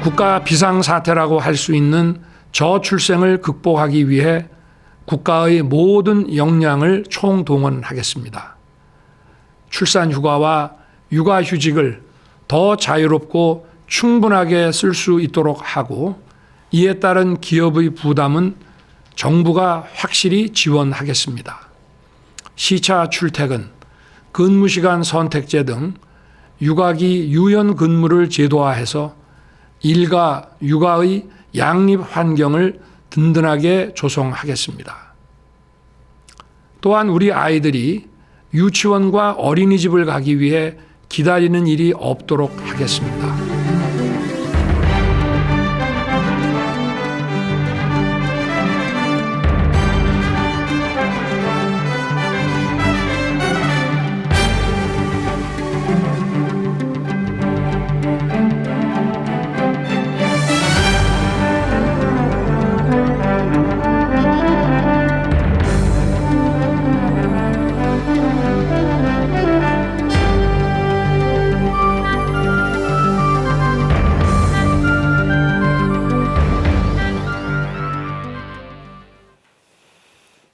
국가 비상사태라고 할 수 있는 저출생을 극복하기 위해 국가의 모든 역량을 총동원하겠습니다. 출산휴가와 육아휴직을 더 자유롭고 충분하게 쓸 수 있도록 하고 이에 따른 기업의 부담은 정부가 확실히 지원하겠습니다. 시차 출퇴근, 근무시간 선택제 등 육아기 유연 근무를 제도화해서 일과 육아의 양립 환경을 든든하게 조성하겠습니다. 또한 우리 아이들이 유치원과 어린이집을 가기 위해 기다리는 일이 없도록 하겠습니다.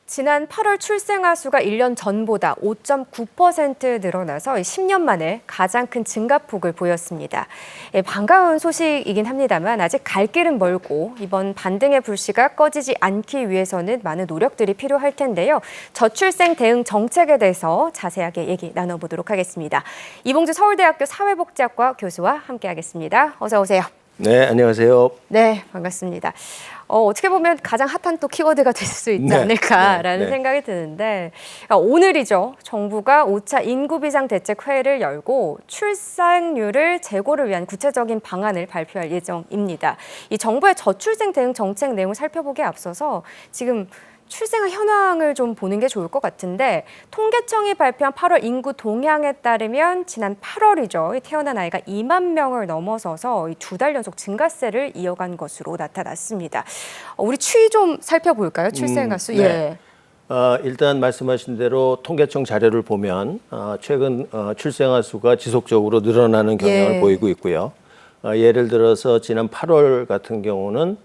지난 8월 출생아 수가 1년 전보다 5.9% 늘어나서 10년 만에 가장 큰 증가폭을 보였습니다. 반가운 소식이긴 합니다만 아직 갈 길은 멀고 이번 반등의 불씨가 꺼지지 않기 위해서는 많은 노력들이 필요할 텐데요. 저출생 대응 정책에 대해서 자세하게 얘기 나눠보도록 하겠습니다. 이봉주 서울대학교 사회복지학과 교수와 함께하겠습니다. 어서 오세요. 네, 안녕하세요. 네, 반갑습니다. 어떻게 보면 가장 핫한 또 키워드가 될 수 있지 않을까라는 생각이 드는데 오늘이죠. 정부가 5차 인구비상대책회의를 열고 출산율을 제고를 위한 구체적인 방안을 발표할 예정입니다. 이 정부의 저출생 대응 정책 내용을 살펴보기에 앞서서 지금 출생아 현황을 좀 보는 게 좋을 것 같은데 통계청이 발표한 8월 인구 동향에 따르면 지난 8월이죠. 태어난 아이가 2만 명을 넘어서서 2달 연속 증가세를 이어간 것으로 나타났습니다. 우리 추이 좀 살펴볼까요? 출생아 수. 네. 일단 말씀하신 대로 통계청 자료를 보면 최근 출생아 수가 지속적으로 늘어나는 경향을 보이고 있고요. 예를 들어서 지난 8월 같은 경우는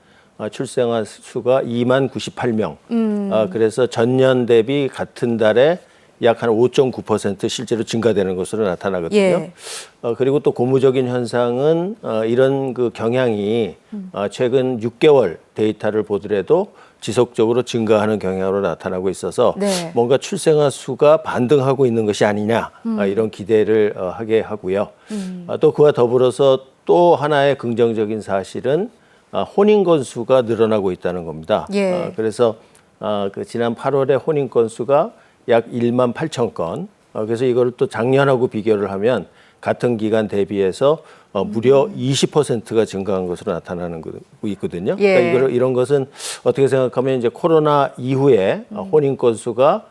출생아 수가 2만 98명. 그래서 전년 대비 같은 달에 약 한 5.9% 실제로 증가되는 것으로 나타나거든요. 그리고 또 고무적인 현상은 이런 그 경향이 최근 6개월 데이터를 보더라도 지속적으로 증가하는 경향으로 나타나고 있어서 뭔가 출생아 수가 반등하고 있는 것이 아니냐 이런 기대를 하게 하고요. 또 그와 더불어서 또 하나의 긍정적인 사실은 혼인 건수가 늘어나고 있다는 겁니다. 그래서 그 지난 8월에 혼인 건수가 약 1만 8천 건. 그래서 이걸 또 작년하고 비교를 하면 같은 기간 대비해서 무려 20%가 증가한 것으로 나타나는 거 있거든요. 그러니까 이런 것은 어떻게 생각하면 이제 코로나 이후에 혼인 건수가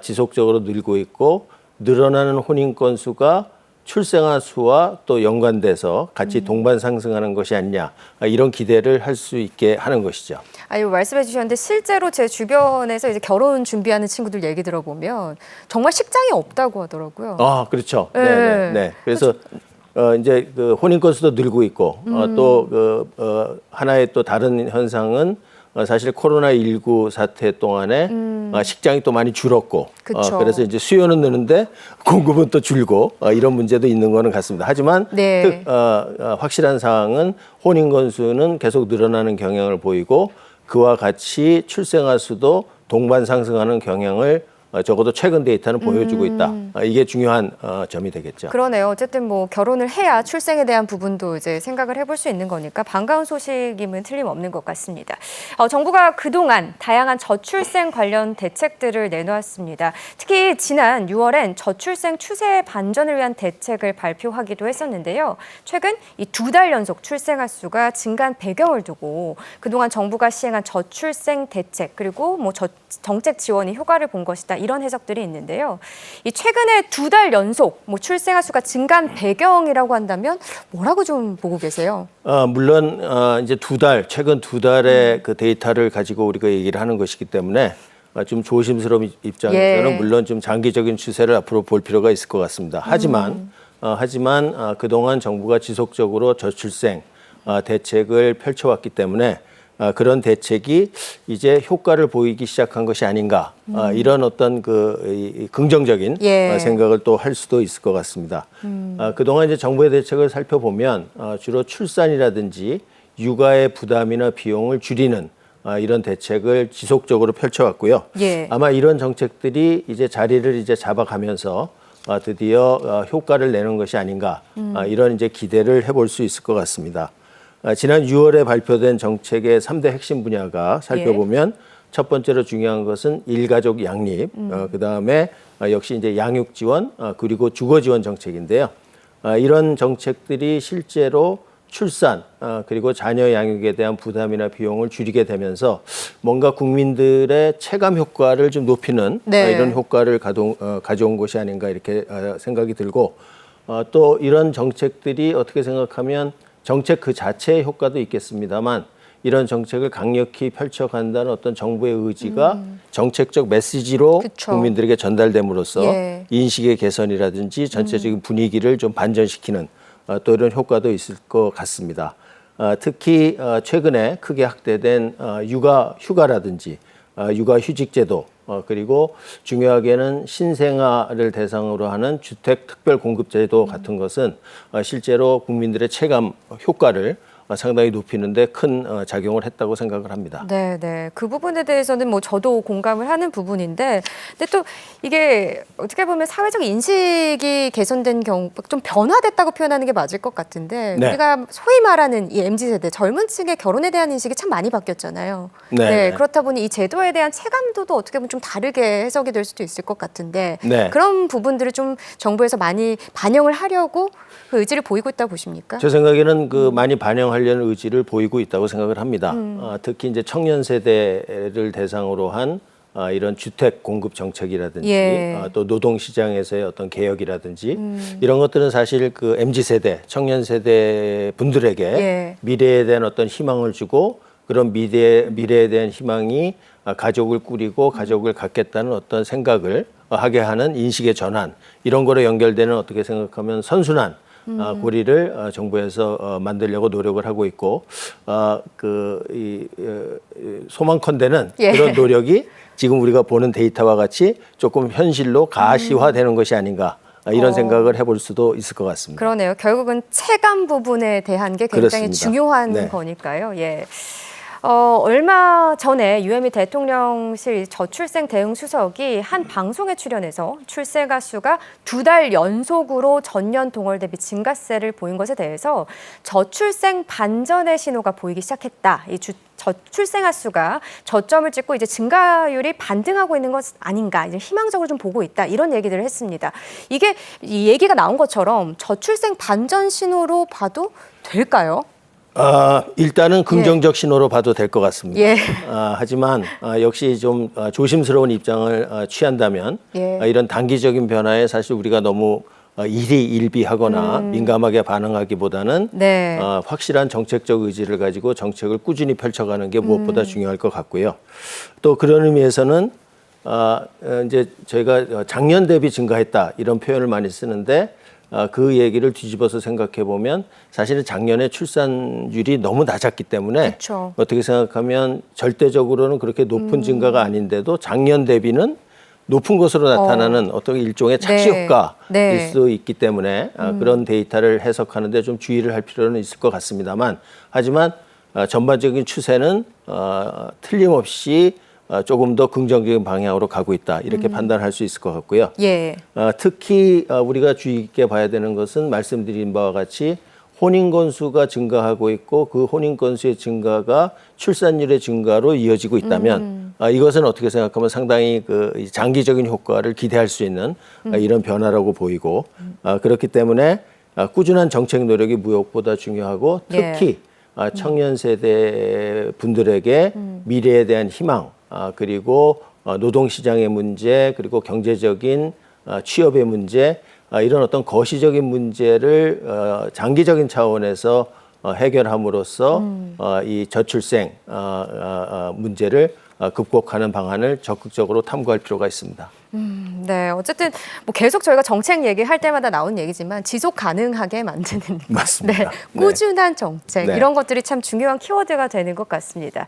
지속적으로 늘고 있고 늘어나는 혼인 건수가 출생아 수와 또 연관돼서 같이 동반 상승하는 것이 아니냐 이런 기대를 할 수 있게 하는 것이죠. 말씀해 주셨는데 실제로 제 주변에서 이제 결혼 준비하는 친구들 얘기 들어보면 정말 식장이 없다고 하더라고요. 그렇죠. 네. 그래서 이제 그 혼인 건수도 늘고 있고 또 그 하나의 또 다른 현상은 사실 코로나19 사태 동안에 식장이 또 많이 줄었고 그래서 이제 수요는 느는데 공급은 또 줄고 이런 문제도 있는 거는 같습니다. 하지만 확실한 사항은 혼인 건수는 계속 늘어나는 경향을 보이고 그와 같이 출생아 수도 동반 상승하는 경향을 적어도 최근 데이터는 보여주고 있다. 이게 중요한 점이 되겠죠. 그러네요. 어쨌든 뭐 결혼을 해야 출생에 대한 부분도 이제 생각을 해볼 수 있는 거니까 반가운 소식임은 틀림없는 것 같습니다. 정부가 그동안 다양한 저출생 관련 대책들을 내놓았습니다. 특히 지난 6월엔 저출생 추세 반전을 위한 대책을 발표하기도 했었는데요. 최근 이 2달 연속 출생아 수가 증가한 배경을 두고 그동안 정부가 시행한 저출생 대책 그리고 뭐 정책 지원이 효과를 본 것이다. 이런 해석들이 있는데요. 이 최근에 2달 연속 출생아 수가 증가한 배경이라고 한다면 뭐라고 좀 보고 계세요? 물론 이제 최근 2달의 그 데이터를 가지고 우리가 얘기를 하는 것이기 때문에 좀 조심스러운 입장에서는 물론 좀 장기적인 추세를 앞으로 볼 필요가 있을 것 같습니다. 하지만 그동안 정부가 지속적으로 저출생 대책을 펼쳐왔기 때문에 그런 대책이 이제 효과를 보이기 시작한 것이 아닌가 이런 어떤 이 긍정적인 예. 생각을 또 할 수도 있을 것 같습니다. 그동안 이제 정부의 대책을 살펴보면 주로 출산이라든지 육아의 부담이나 비용을 줄이는 이런 대책을 지속적으로 펼쳐왔고요. 예. 아마 이런 정책들이 이제 자리를 이제 잡아가면서 드디어 효과를 내는 것이 아닌가 이런 이제 기대를 해볼 수 있을 것 같습니다. 지난 6월에 발표된 정책의 3대 핵심 분야가 살펴보면 첫 번째로 중요한 것은 일가족 양립, 그다음에 역시 이제 양육 지원, 그리고 주거 지원 정책인데요. 이런 정책들이 실제로 출산, 그리고 자녀 양육에 대한 부담이나 비용을 줄이게 되면서 뭔가 국민들의 체감 효과를 좀 높이는 네. 이런 효과를 가져온 것이 아닌가 이렇게 생각이 들고 또 이런 정책들이 어떻게 생각하면 정책 그 자체의 효과도 있겠습니다만 이런 정책을 강력히 펼쳐간다는 어떤 정부의 의지가 정책적 메시지로 그쵸. 국민들에게 전달됨으로써 예. 인식의 개선이라든지 전체적인 분위기를 좀 반전시키는 또 이런 효과도 있을 것 같습니다. 특히 최근에 크게 확대된 휴가라든지 육아휴직제도 그리고 중요하게는 신생아를 대상으로 하는 주택특별공급제도 같은 것은 실제로 국민들의 체감 효과를 상당히 높이는데 큰 작용을 했다고 생각을 합니다. 네, 네. 그 부분에 대해서는 뭐 저도 공감을 하는 부분인데, 근데 또 이게 어떻게 보면 사회적 인식이 개선된 경우 좀 변화됐다고 표현하는 게 맞을 것 같은데, 네. 우리가 소위 말하는 이 MZ 세대 젊은 층의 결혼에 대한 인식이 참 많이 바뀌었잖아요. 네. 그렇다 보니 이 제도에 대한 체감도도 어떻게 보면 좀 다르게 해석이 될 수도 있을 것 같은데, 네. 그런 부분들을 좀 정부에서 많이 반영을 하려고 그 의지를 보이고 있다고 보십니까? 제 생각에는 그 많이 반영하려는 의지를 보이고 있다고 생각을 합니다. 특히 이제 청년 세대를 대상으로 한 이런 주택 공급 정책이라든지 예. 또 노동 시장에서의 어떤 개혁이라든지 이런 것들은 사실 그 MZ 세대, 청년 세대 분들에게 예. 미래에 대한 어떤 희망을 주고 그런 미래에 대한 희망이 가족을 꾸리고 가족을 갖겠다는 어떤 생각을 하게 하는 인식의 전환 이런 거로 연결되는 어떻게 생각하면 선순환 고리를 정부에서 만들려고 노력을 하고 있고 소망컨대는 예. 그런 노력이 지금 우리가 보는 데이터와 같이 조금 현실로 가시화되는 것이 아닌가 이런 생각을 해볼 수도 있을 것 같습니다. 그러네요. 결국은 체감 부분에 대한 게 굉장히 그렇습니다. 중요한 네. 거니까요. 예. 얼마 전에 유해미 대통령실 저출생 대응 수석이 한 방송에 출연해서 출생아 수가 2달 연속으로 전년 동월 대비 증가세를 보인 것에 대해서 저출생 반전의 신호가 보이기 시작했다. 이 저출생아 수가 저점을 찍고 이제 증가율이 반등하고 있는 것 아닌가, 이제 희망적으로 좀 보고 있다, 이런 얘기들을 했습니다. 이게 이 얘기가 나온 것처럼 저출생 반전 신호로 봐도 될까요? 일단은 긍정적 신호로 봐도 될 것 같습니다. 예. 하지만 역시 좀 조심스러운 입장을 취한다면 예. 이런 단기적인 변화에 사실 우리가 너무 일희일비하거나 민감하게 반응하기보다는 네. 확실한 정책적 의지를 가지고 정책을 꾸준히 펼쳐가는 게 무엇보다 중요할 것 같고요. 또 그런 의미에서는 이제 저희가 작년 대비 증가했다 이런 표현을 많이 쓰는데 그 얘기를 뒤집어서 생각해 보면 사실은 작년에 출산율이 너무 낮았기 때문에 그쵸. 어떻게 생각하면 절대적으로는 그렇게 높은 증가가 아닌데도 작년 대비는 높은 것으로 나타나는 어떤 일종의 착시 네. 효과일 네. 수 있기 때문에 그런 데이터를 해석하는데 좀 주의를 할 필요는 있을 것 같습니다만 하지만 전반적인 추세는 틀림없이 조금 더 긍정적인 방향으로 가고 있다 이렇게 판단할 수 있을 것 같고요. 예. 특히 우리가 주의 깊게 봐야 되는 것은 말씀드린 바와 같이 혼인 건수가 증가하고 있고 그 혼인 건수의 증가가 출산율의 증가로 이어지고 있다면 이것은 어떻게 생각하면 상당히 그 장기적인 효과를 기대할 수 있는 이런 변화라고 보이고 그렇기 때문에 꾸준한 정책 노력이 무엇보다 중요하고 특히 청년 세대 분들에게 미래에 대한 희망 그리고 노동시장의 문제 그리고 경제적인 취업의 문제 이런 어떤 거시적인 문제를 장기적인 차원에서 해결함으로써 이 저출생 문제를 극복하는 방안을 적극적으로 탐구할 필요가 있습니다. 네, 어쨌든 뭐 계속 저희가 정책 얘기할 때마다 나오는 얘기지만 지속 가능하게 만드는 맞습니다. 네, 꾸준한 정책 네. 이런 것들이 참 중요한 키워드가 되는 것 같습니다.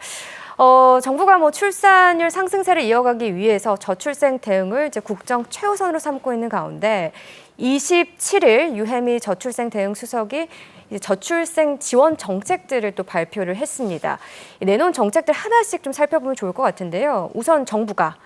정부가 뭐 출산율 상승세를 이어가기 위해서 저출생 대응을 이제 국정 최우선으로 삼고 있는 가운데 27일 유혜미 저출생 대응 수석이 이제 저출생 지원 정책들을 또 발표를 했습니다. 내놓은 정책들 하나씩 좀 살펴보면 좋을 것 같은데요. 우선 정부가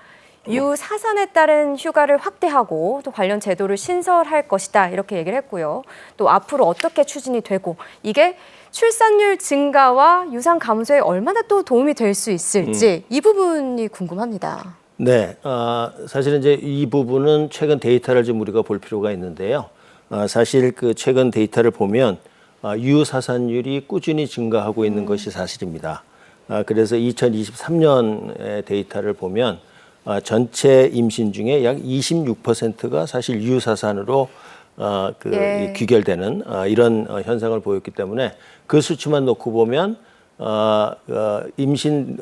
유사산에 따른 휴가를 확대하고 또 관련 제도를 신설할 것이다 이렇게 얘기를 했고요. 또 앞으로 어떻게 추진이 되고 이게 출산율 증가와 유산 감소에 얼마나 또 도움이 될 수 있을지 이 부분이 궁금합니다. 네, 사실은 이제 이 부분은 최근 데이터를 좀 우리가 볼 필요가 있는데요. 사실 그 최근 데이터를 보면 유사산율이 꾸준히 증가하고 있는 것이 사실입니다. 그래서 2023년의 데이터를 보면 전체 임신 중에 약 26%가 사실 유사산으로 예. 귀결되는 이런 현상을 보였기 때문에 그 수치만 놓고 보면 임신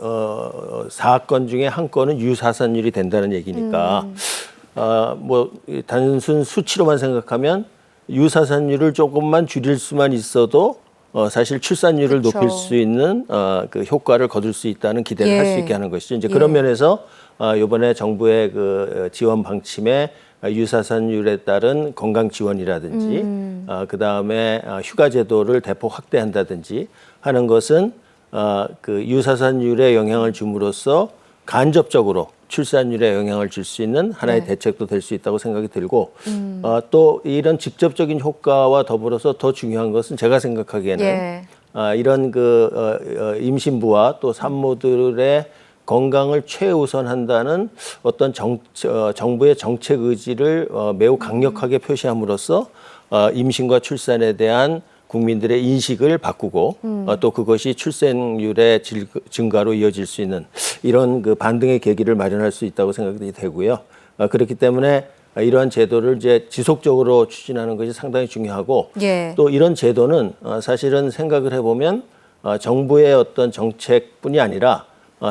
사건 중에 한 건은 유사산율이 된다는 얘기니까 뭐 단순 수치로만 생각하면 유사산율을 조금만 줄일 수만 있어도 사실 출산율을 그쵸. 높일 수 있는 그 효과를 거둘 수 있다는 기대를 할 수 예. 있게 하는 것이죠. 이제 그런 면에서 이번에 정부의 그 지원 방침에 유사산율에 따른 건강 지원이라든지 그 다음에 휴가 제도를 대폭 확대한다든지 하는 것은 그 유사산율에 영향을 줌으로써 간접적으로 출산율에 영향을 줄 수 있는 하나의 네. 대책도 될 수 있다고 생각이 들고 또 이런 직접적인 효과와 더불어서 더 중요한 것은 제가 생각하기에는 예. 이런 그 임신부와 또 산모들의 건강을 최우선한다는 어떤 정부의 정책 의지를 매우 강력하게 표시함으로써 임신과 출산에 대한 국민들의 인식을 바꾸고 또 그것이 출생률의 증가로 이어질 수 있는 이런 그 반등의 계기를 마련할 수 있다고 생각이 되고요. 그렇기 때문에 이러한 제도를 이제 지속적으로 추진하는 것이 상당히 중요하고 예. 또 이런 제도는 사실은 생각을 해보면 정부의 어떤 정책뿐이 아니라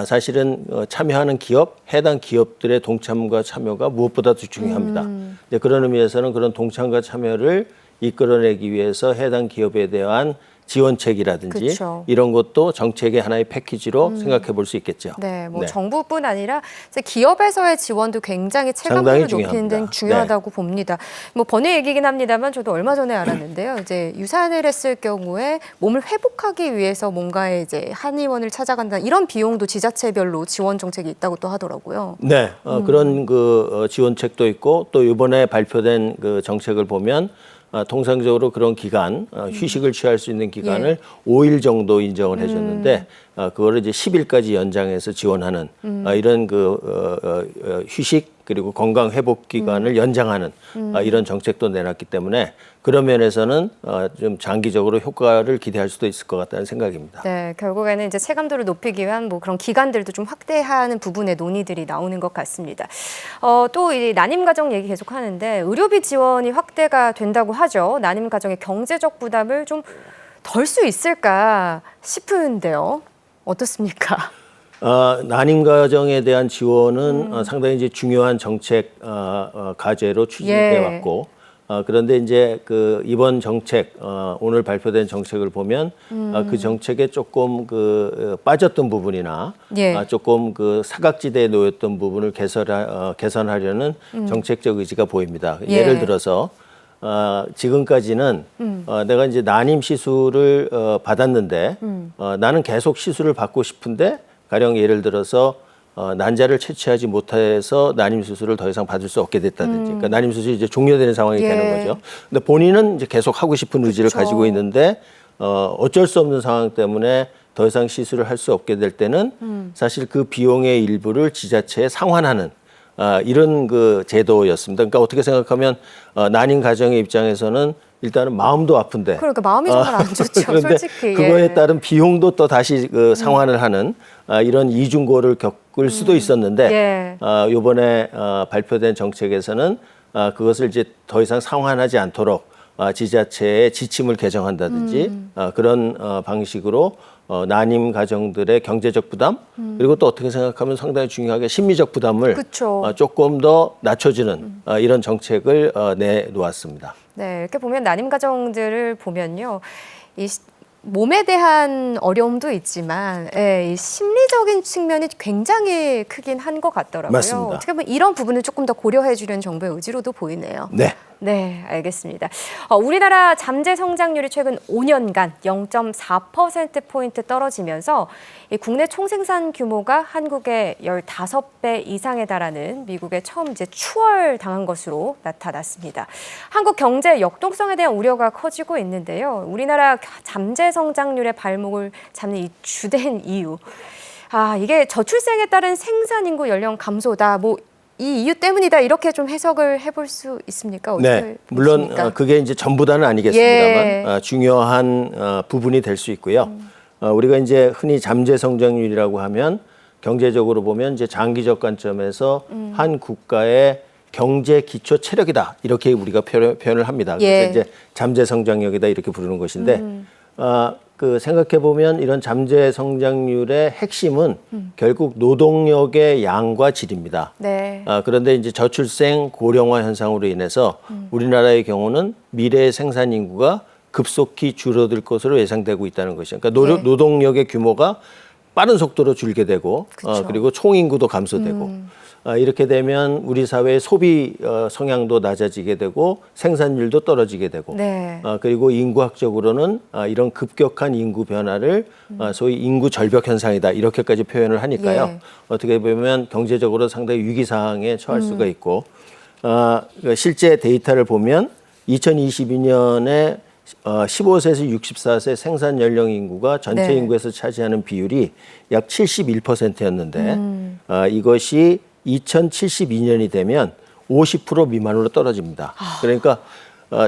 사실은 참여하는 기업, 해당 기업들의 동참과 참여가 무엇보다도 중요합니다. 이제 그런 의미에서는 그런 동참과 참여를 이끌어내기 위해서 해당 기업에 대한 지원책이라든지 그쵸. 이런 것도 정책의 하나의 패키지로 생각해 볼 수 있겠죠. 네, 뭐 네. 정부뿐 아니라 이제 기업에서의 지원도 굉장히 상당히 체감률을 높이는 데는 중요합니다. 중요하다고 봅니다. 뭐 번외 얘기긴 합니다만 저도 얼마 전에 알았는데요. 이제 유산을 했을 경우에 몸을 회복하기 위해서 뭔가에 이제 한의원을 찾아간다 이런 비용도 지자체별로 지원 정책이 있다고 또 하더라고요. 네, 그런 그 지원책도 있고 또 이번에 발표된 그 정책을 보면 통상적으로 그런 기간, 휴식을 취할 수 있는 기간을 5일 정도 인정을 해줬는데 그거를 이제 10일까지 연장해서 지원하는 이런 그 휴식 그리고 건강 회복 기간을 연장하는 이런 정책도 내놨기 때문에 그런 면에서는 좀 장기적으로 효과를 기대할 수도 있을 것 같다는 생각입니다. 네, 결국에는 이제 체감도를 높이기 위한 뭐 그런 기간들도 좀 확대하는 부분의 논의들이 나오는 것 같습니다. 또 이 난임 가정 얘기 계속 하는데 의료비 지원이 확대가 된다고 하죠. 난임 가정의 경제적 부담을 좀 덜 수 있을까 싶은데요. 어떻습니까? 난임 가정에 대한 지원은 상당히 이제 중요한 정책 과제로 추진돼 예. 왔고 그런데 이제 그 이번 정책 오늘 발표된 정책을 보면 그 정책에 조금 그 빠졌던 부분이나 예. 조금 그 사각지대에 놓였던 부분을 개선하려는 정책적 의지가 보입니다. 예. 예를 들어서 지금까지는 내가 이제 난임 시술을 받았는데 나는 계속 시술을 받고 싶은데 가령 예를 들어서 난자를 채취하지 못해서 난임 수술을 더 이상 받을 수 없게 됐다든지, 그러니까 난임 수술이 이제 종료되는 상황이 예. 되는 거죠. 근데 본인은 이제 계속 하고 싶은 의지를 그쵸. 가지고 있는데 어쩔 수 없는 상황 때문에 더 이상 시술을 할 수 없게 될 때는 사실 그 비용의 일부를 지자체에 상환하는 이런 그 제도였습니다. 그러니까 어떻게 생각하면 난임 가정의 입장에서는 일단은 마음도 아픈데. 그러니까 마음이 정말 안 좋죠, 그런데 솔직히. 그거에 예. 따른 비용도 또 다시 그 상환을 하는 이런 이중고를 겪을 수도 있었는데 예. 이번에 발표된 정책에서는 그것을 이제 더 이상 상환하지 않도록 지자체의 지침을 개정한다든지 그런 방식으로 난임 가정들의 경제적 부담 그리고 또 어떻게 생각하면 상당히 중요하게 심리적 부담을 그쵸. 조금 더 낮춰주는 이런 정책을 내놓았습니다. 네, 이렇게 보면 난임 가정들을 보면요. 몸에 대한 어려움도 있지만 이 심리적인 측면이 굉장히 크긴 한 것 같더라고요. 맞습니다. 어떻게 보면 이런 부분을 조금 더 고려해 주려는 정부의 의지로도 보이네요. 네. 네, 알겠습니다. 우리나라 잠재 성장률이 최근 5년간 0.4%포인트 떨어지면서 이 국내 총생산 규모가 한국의 15배 이상에 달하는 미국에 처음 이제 추월당한 것으로 나타났습니다. 한국 경제 역동성에 대한 우려가 커지고 있는데요. 우리나라 잠재 성장률의 발목을 잡는 이 주된 이유. 이게 저출생에 따른 생산 인구 연령 감소다. 이 이유 때문이다 이렇게 좀 해석을 해볼 수 있습니까? 네, 물론 그게 이제 전부다는 아니겠습니다만 중요한 부분이 될 수 있고요. 우리가 이제 흔히 잠재 성장률이라고 하면 경제적으로 보면 이제 장기적 관점에서 한 국가의 경제 기초 체력이다 이렇게 우리가 표현을 합니다. 그래서 이제 잠재 성장력이다 이렇게 부르는 것인데 생각해 보면 이런 잠재 성장률의 핵심은 결국 노동력의 양과 질입니다. 네. 그런데 이제 저출생 고령화 현상으로 인해서 우리나라의 경우는 미래의 생산 인구가 급속히 줄어들 것으로 예상되고 있다는 것이죠. 그러니까 노동력의 규모가 빠른 속도로 줄게 되고 그리고 총 인구도 감소되고 이렇게 되면 우리 사회의 소비 성향도 낮아지게 되고 생산율도 떨어지게 되고 네. 그리고 인구학적으로는 이런 급격한 인구 변화를 소위 인구 절벽 현상이다 이렇게까지 표현을 하니까요. 어떻게 보면 경제적으로 상당히 위기 상황에 처할 수가 있고 실제 데이터를 보면 2022년에 15세에서 64세 생산 연령 인구가 전체 인구에서 차지하는 비율이 약 71%였는데 이것이 2072년이 되면 50% 미만으로 떨어집니다. 그러니까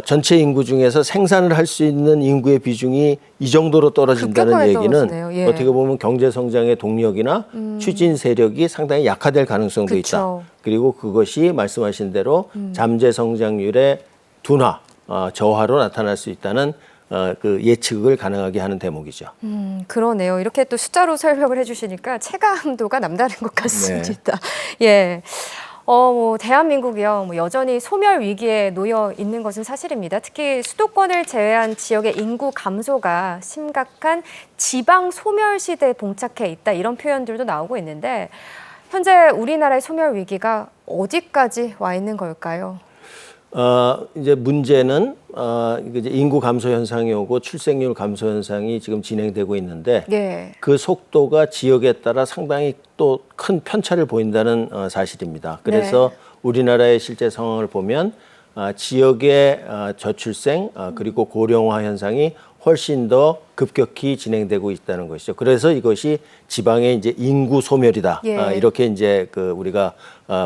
전체 인구 중에서 생산을 할 수 있는 인구의 비중이 이 정도로 떨어진다는 얘기는 어떻게 보면 경제 성장의 동력이나 추진 세력이 상당히 약화될 가능성도 있다. 그리고 그것이 말씀하신 대로 잠재 성장률의 둔화, 저하로 나타날 수 있다는 그 예측을 가능하게 하는 대목이죠. 그러네요. 이렇게 또 숫자로 설명을 해주시니까 체감도가 남다른 것 같습니다. 예. 대한민국이요. 여전히 소멸 위기에 놓여 있는 것은 사실입니다. 특히 수도권을 제외한 지역의 인구 감소가 심각한 지방 소멸 시대에 봉착해 있다. 이런 표현들도 나오고 있는데 현재 우리나라의 소멸 위기가 어디까지 와 있는 걸까요? 이제 문제는 이제 인구 감소 현상이 오고 출생률 감소 현상이 지금 진행되고 있는데 그 속도가 지역에 따라 상당히 또 큰 편차를 보인다는 사실입니다. 그래서 우리나라의 실제 상황을 보면 지역의 저출생 그리고 고령화 현상이 훨씬 더 급격히 진행되고 있다는 것이죠. 그래서 이것이 지방의 이제 인구 소멸이다. 이렇게 이제 우리가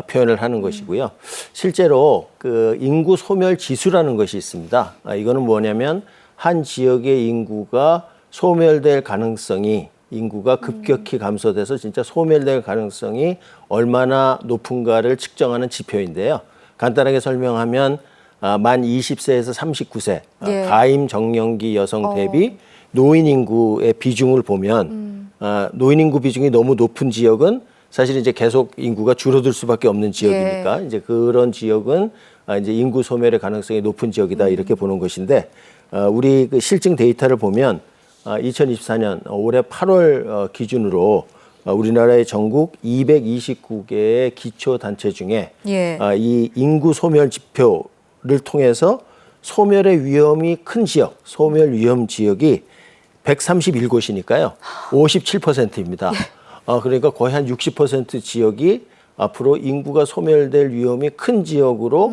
표현을 하는 것이고요. 실제로 그 인구 소멸 지수라는 것이 있습니다. 이거는 뭐냐면 한 지역의 인구가 소멸될 가능성이 인구가 급격히 감소돼서 진짜 소멸될 가능성이 얼마나 높은가를 측정하는 지표인데요. 간단하게 설명하면 만 20세에서 39세 가임 정년기 여성 대비 노인 인구의 비중을 보면 노인 인구 비중이 너무 높은 지역은 사실 이제 계속 인구가 줄어들 수밖에 없는 지역이니까 이제 그런 지역은 이제 인구 소멸의 가능성이 높은 지역이다 이렇게 보는 것인데 우리 그 실증 데이터를 보면 2024년 올해 8월 기준으로 우리나라의 전국 229개의 기초 단체 중에 이 인구 소멸 지표를 통해서 소멸의 위험이 큰 지역, 소멸 위험 지역이 131곳이니까요. 57%입니다. 그러니까 거의 한 60% 지역이 앞으로 인구가 소멸될 위험이 큰 지역으로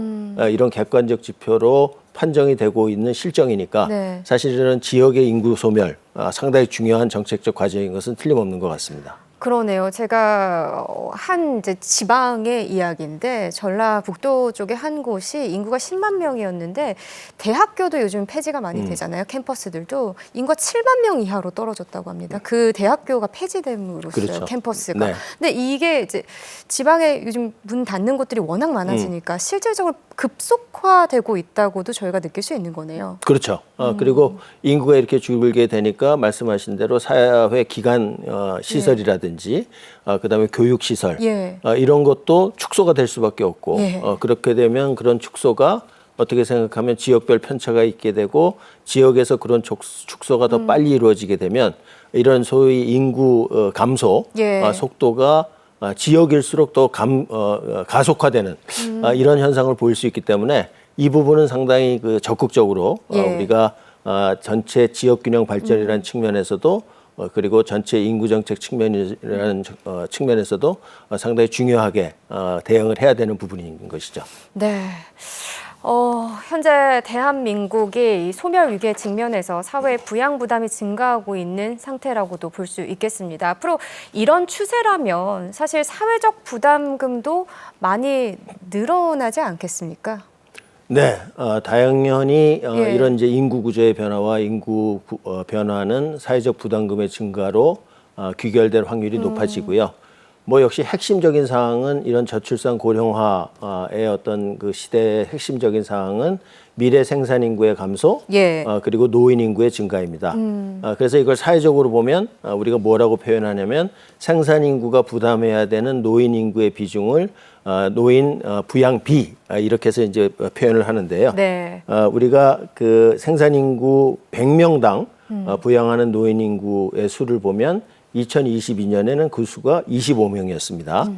이런 객관적 지표로 판정이 되고 있는 실정이니까 사실 이런 지역의 인구 소멸 상당히 중요한 정책적 과제인 것은 틀림없는 것 같습니다. 그러네요. 제가 한 이제 지방의 이야기인데 전라북도 쪽의 한 곳이 인구가 10만 명이었는데 대학교도 요즘 폐지가 많이 되잖아요. 캠퍼스들도 인구가 7만 명 이하로 떨어졌다고 합니다. 그 대학교가 폐지됨으로써요. 그렇죠. 캠퍼스가. 네. 근데 이게 이제 지방에 요즘 문 닫는 곳들이 워낙 많아지니까 실질적으로 급속화되고 있다고도 저희가 느낄 수 있는 거네요. 그렇죠. 그리고 인구가 이렇게 줄게 되니까 말씀하신 대로 사회 기관 시설이라든지 그다음에 교육 시설 예. 이런 것도 축소가 될 수밖에 없고 예. 그렇게 되면 그런 축소가 어떻게 생각하면 지역별 편차가 있게 되고 지역에서 그런 축소가 더 빨리 이루어지게 되면 이런 소위 인구 감소 예. 속도가 지역일수록 더 가속화되는 이런 현상을 보일 수 있기 때문에 이 부분은 상당히 적극적으로 예. 우리가 전체 지역균형 발전이라는 측면에서도 그리고 전체 인구정책 측면이라는 측면에서도 상당히 중요하게 대응을 해야 되는 부분인 것이죠. 네. 현재 대한민국이 이 소멸 위기에 직면해서 사회 부양 부담이 증가하고 있는 상태라고도 볼 수 있겠습니다. 앞으로 이런 추세라면 사실 사회적 부담금도 많이 늘어나지 않겠습니까? 네, 당연히 예. 이런 이제 인구 구조의 변화와 인구 변화는 사회적 부담금의 증가로 귀결될 확률이 높아지고요. 뭐 역시 핵심적인 사항은 이런 저출산 고령화의 어떤 그 시대의 핵심적인 사항은 미래 생산 인구의 감소, 예. 그리고 노인 인구의 증가입니다. 그래서 이걸 사회적으로 보면 우리가 뭐라고 표현하냐면 생산 인구가 부담해야 되는 노인 인구의 비중을 노인 부양비 이렇게 해서 이제 표현을 하는데요. 네. 우리가 그 생산 인구 100명당 부양하는 노인 인구의 수를 보면 2022년에는 그 수가 25명이었습니다.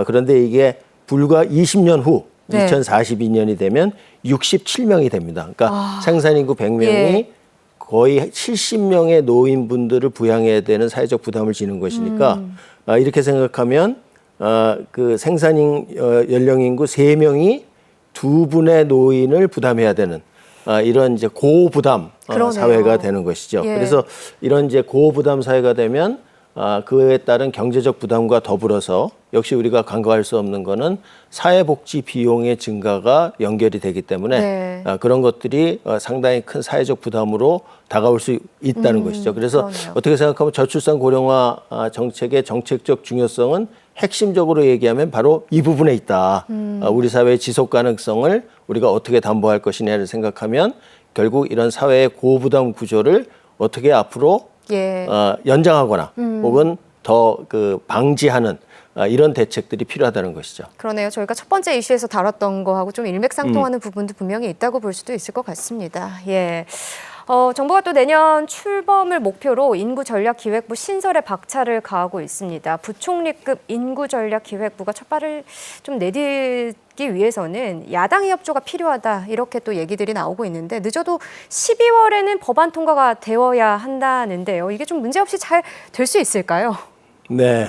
그런데 이게 불과 20년 후 네. 2042년이 되면 67명이 됩니다. 그러니까 생산인구 100명이 예. 거의 70명의 노인분들을 부양해야 되는 사회적 부담을 지는 것이니까 이렇게 생각하면 그 연령인구 3명이 2분의 노인을 부담해야 되는 이런 이제 고부담 그러네요. 사회가 되는 것이죠. 예. 그래서 이런 이제 고부담 사회가 되면 그에 따른 경제적 부담과 더불어서 역시 우리가 간과할 수 없는 거는 사회복지 비용의 증가가 연결이 되기 때문에 네. 그런 것들이 상당히 큰 사회적 부담으로 다가올 수 있다는 것이죠. 그래서 그러네요. 어떻게 생각하면 저출산 고령화 정책의 정책적 중요성은 핵심적으로 얘기하면 바로 이 부분에 있다. 우리 사회의 지속 가능성을 우리가 어떻게 담보할 것이냐를 생각하면 결국 이런 사회의 고부담 구조를 어떻게 앞으로 예. 연장하거나 혹은 더 방지하는 이런 대책들이 필요하다는 것이죠. 그러네요. 저희가 첫 번째 이슈에서 다뤘던 거하고 좀 일맥상통하는 부분도 분명히 있다고 볼 수도 있을 것 같습니다. 예. 정부가 또 내년 출범을 목표로 인구전략기획부 신설에 박차를 가하고 있습니다. 부총리급 인구전략기획부가 첫 발을 좀 내딛기 위해서는 야당의 협조가 필요하다 이렇게 또 얘기들이 나오고 있는데 늦어도 12월에는 법안 통과가 되어야 한다는데요. 이게 좀 문제없이 잘 될 수 있을까요? 네,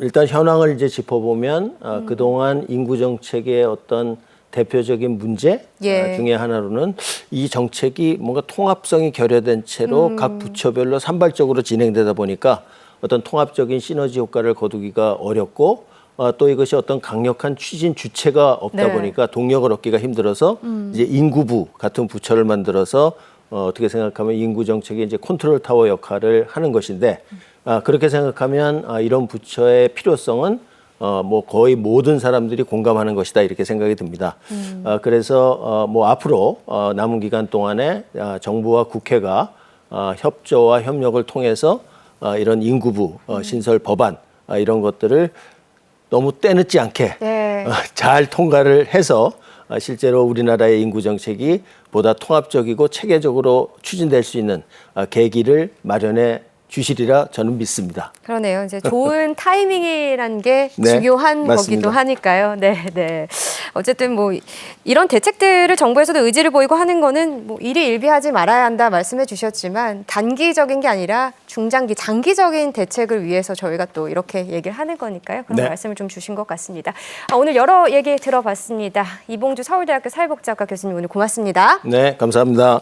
일단 현황을 이제 짚어보면 그동안 인구 정책의 어떤 대표적인 문제 예. 중에 하나로는 이 정책이 뭔가 통합성이 결여된 채로 각 부처별로 산발적으로 진행되다 보니까 어떤 통합적인 시너지 효과를 거두기가 어렵고 또 이것이 어떤 강력한 추진 주체가 없다 네. 보니까 동력을 얻기가 힘들어서 이제 인구부 같은 부처를 만들어서 어떻게 생각하면 인구 정책의 이제 컨트롤 타워 역할을 하는 것인데 그렇게 생각하면 이런 부처의 필요성은 뭐 거의 모든 사람들이 공감하는 것이다 이렇게 생각이 듭니다. 그래서 뭐 앞으로 남은 기간 동안에 정부와 국회가 협조와 협력을 통해서 이런 인구부 신설 법안 이런 것들을 너무 때늦지 않게 네. 잘 통과를 해서 실제로 우리나라의 인구 정책이 보다 통합적이고 체계적으로 추진될 수 있는 계기를 마련해 주시리라 저는 믿습니다. 그러네요. 이제 좋은 타이밍이라는 게 네, 중요한 맞습니다. 거기도 하니까요. 네, 네. 어쨌든 뭐 이런 대책들을 정부에서도 의지를 보이고 하는 거는 뭐 일희일비하지 말아야 한다 말씀해 주셨지만 단기적인 게 아니라 중장기, 장기적인 대책을 위해서 저희가 또 이렇게 얘기를 하는 거니까요. 그런 네. 말씀을 좀 주신 것 같습니다. 오늘 여러 얘기 들어봤습니다. 이봉주 서울대학교 사회복지학과 교수님 오늘 고맙습니다. 네, 감사합니다.